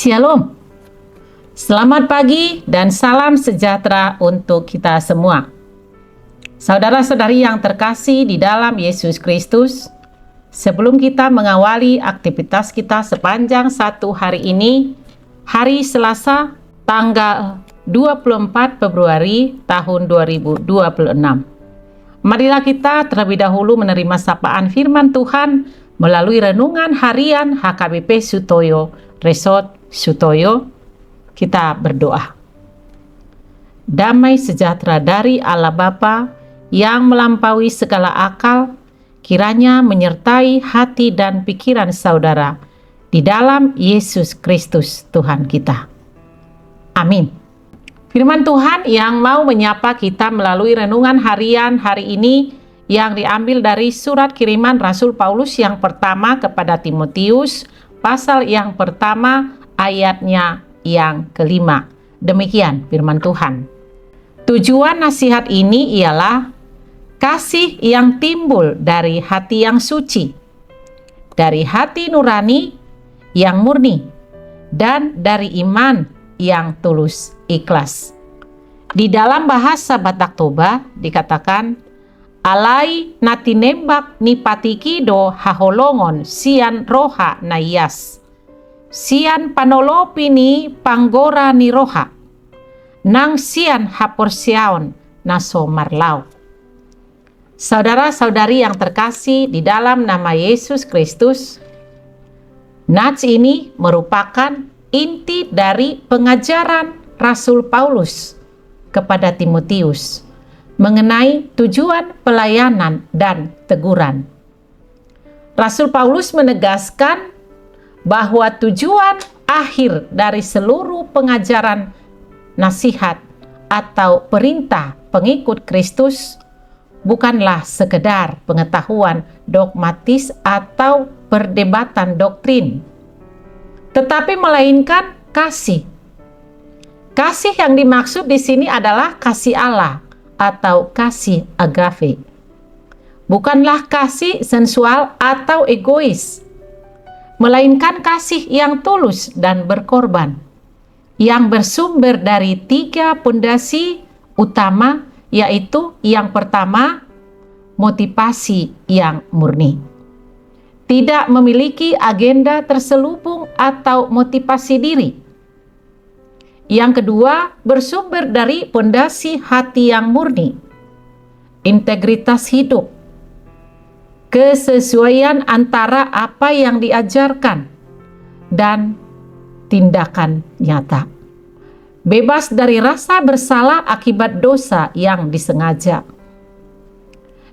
Shalom. Selamat pagi dan salam sejahtera untuk kita semua. Saudara-saudari yang terkasih di dalam Yesus Kristus, sebelum kita mengawali aktivitas kita sepanjang satu hari ini, hari Selasa, tanggal 24 Februari tahun 2026. Marilah kita terlebih dahulu menerima sapaan firman Tuhan melalui renungan harian HKBP Sutoyo, Resort Sutoyo. Kita berdoa. Damai sejahtera dari Allah Bapa yang melampaui segala akal, kiranya menyertai hati dan pikiran saudara di dalam Yesus Kristus Tuhan kita. Amin. Firman Tuhan yang mau menyapa kita melalui renungan harian hari ini yang diambil dari surat kiriman Rasul Paulus yang pertama kepada Timotius, pasal yang pertama, ayatnya yang kelima. Demikian firman Tuhan. Tujuan nasihat ini ialah kasih yang timbul dari hati yang suci, dari hati nurani yang murni, dan dari iman yang tulus ikhlas. Di dalam bahasa Batak Toba dikatakan, alai nati nembak ni patikido haholongon sian roha nayas. Sian panolopi ni panggora ni roha. Nang sian haporsiaon naso marlau. Saudara-saudari yang terkasih di dalam nama Yesus Kristus, nats ini merupakan inti dari pengajaran Rasul Paulus kepada Timotius mengenai tujuan pelayanan dan teguran. Rasul Paulus menegaskan bahwa tujuan akhir dari seluruh pengajaran, nasihat, atau perintah pengikut Kristus bukanlah sekedar pengetahuan dogmatis atau perdebatan doktrin, tetapi melainkan kasih. Kasih yang dimaksud di sini adalah kasih Allah atau kasih agape. Bukanlah kasih sensual atau egois, melainkan kasih yang tulus dan berkorban, yang bersumber dari 3 pondasi utama, yaitu yang pertama, motivasi yang murni. Tidak memiliki agenda terselubung atau motivasi diri. Yang kedua, bersumber dari pondasi hati yang murni, integritas hidup, kesesuaian antara apa yang diajarkan dan tindakan nyata, bebas dari rasa bersalah akibat dosa yang disengaja.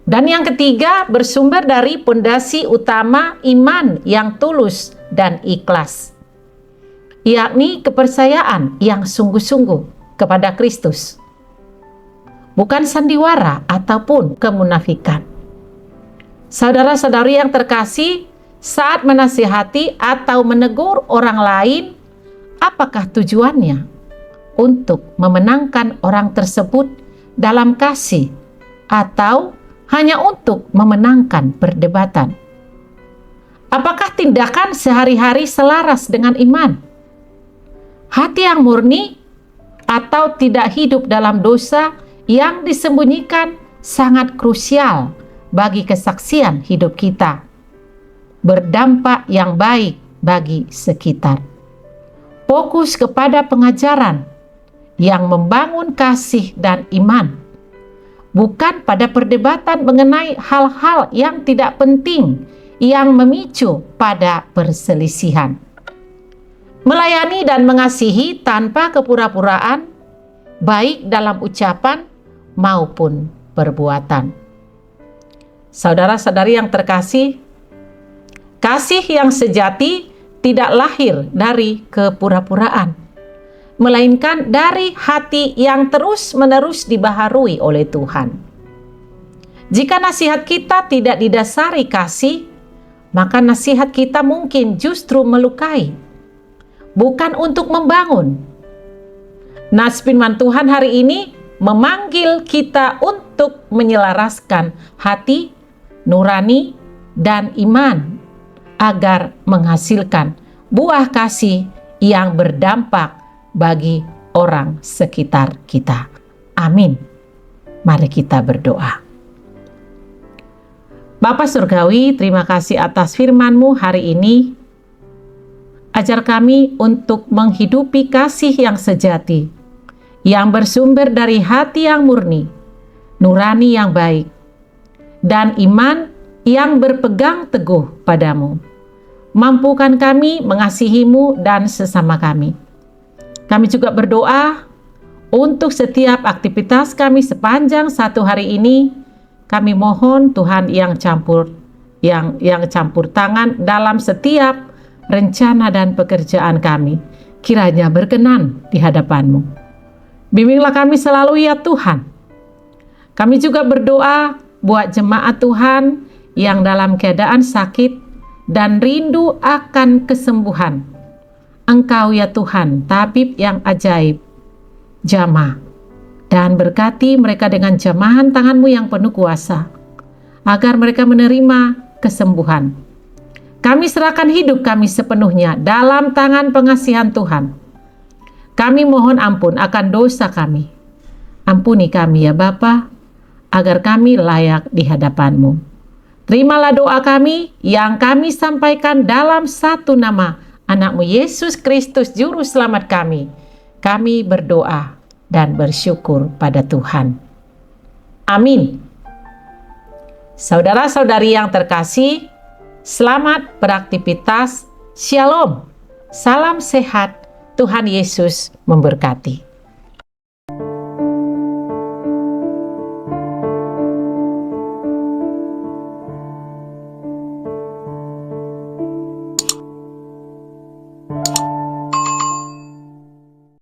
Dan yang ketiga, bersumber dari pondasi utama iman yang tulus dan ikhlas, yakni kepercayaan yang sungguh-sungguh kepada Kristus, bukan sandiwara ataupun kemunafikan. Saudara-saudari yang terkasih, saat menasihati atau menegur orang lain, apakah tujuannya? Untuk memenangkan orang tersebut dalam kasih atau hanya untuk memenangkan perdebatan? Apakah tindakan sehari-hari selaras dengan iman? Hati yang murni atau tidak hidup dalam dosa yang disembunyikan sangat krusial bagi kesaksian hidup kita, berdampak yang baik bagi sekitar. Fokus kepada pengajaran yang membangun kasih dan iman, bukan pada perdebatan mengenai hal-hal yang tidak penting yang memicu pada perselisihan. Melayani dan mengasihi tanpa kepura-puraan, baik dalam ucapan maupun perbuatan. Saudara-saudari yang terkasih, kasih yang sejati tidak lahir dari kepura-puraan, melainkan dari hati yang terus-menerus dibaharui oleh Tuhan. Jika nasihat kita tidak didasari kasih, maka nasihat kita mungkin justru melukai, bukan untuk membangun. Nas firman Tuhan hari ini memanggil kita untuk menyelaraskan hati, nurani, dan iman agar menghasilkan buah kasih yang berdampak bagi orang sekitar kita. Amin. Mari kita berdoa. Bapa Surgawi, terima kasih atas firman-Mu hari ini. Ajar kami untuk menghidupi kasih yang sejati, yang bersumber dari hati yang murni, nurani yang baik, dan iman yang berpegang teguh padamu. Mampukan kami mengasihi-Mu dan sesama kami. Kami juga berdoa untuk setiap aktivitas kami sepanjang satu hari ini. Kami mohon Tuhan yang campur tangan dalam setiap rencana dan pekerjaan kami, kiranya berkenan di hadapan-Mu. Bimbinglah kami selalu ya Tuhan. Kami juga berdoa buat jemaat Tuhan yang dalam keadaan sakit dan rindu akan kesembuhan. Engkau ya Tuhan, tabib yang ajaib, jamah, dan berkati mereka dengan jamahan tangan-Mu yang penuh kuasa, agar mereka menerima kesembuhan. Kami serahkan hidup kami sepenuhnya dalam tangan pengasihan Tuhan. Kami mohon ampun akan dosa kami. Ampuni kami ya Bapa, agar kami layak di hadapan-Mu. Terimalah doa kami yang kami sampaikan dalam satu nama anak-Mu Yesus Kristus Juru Selamat kami. Kami berdoa dan bersyukur pada Tuhan. Amin. Saudara-saudari yang terkasih, selamat beraktivitas. Shalom. Salam sehat. Tuhan Yesus memberkati.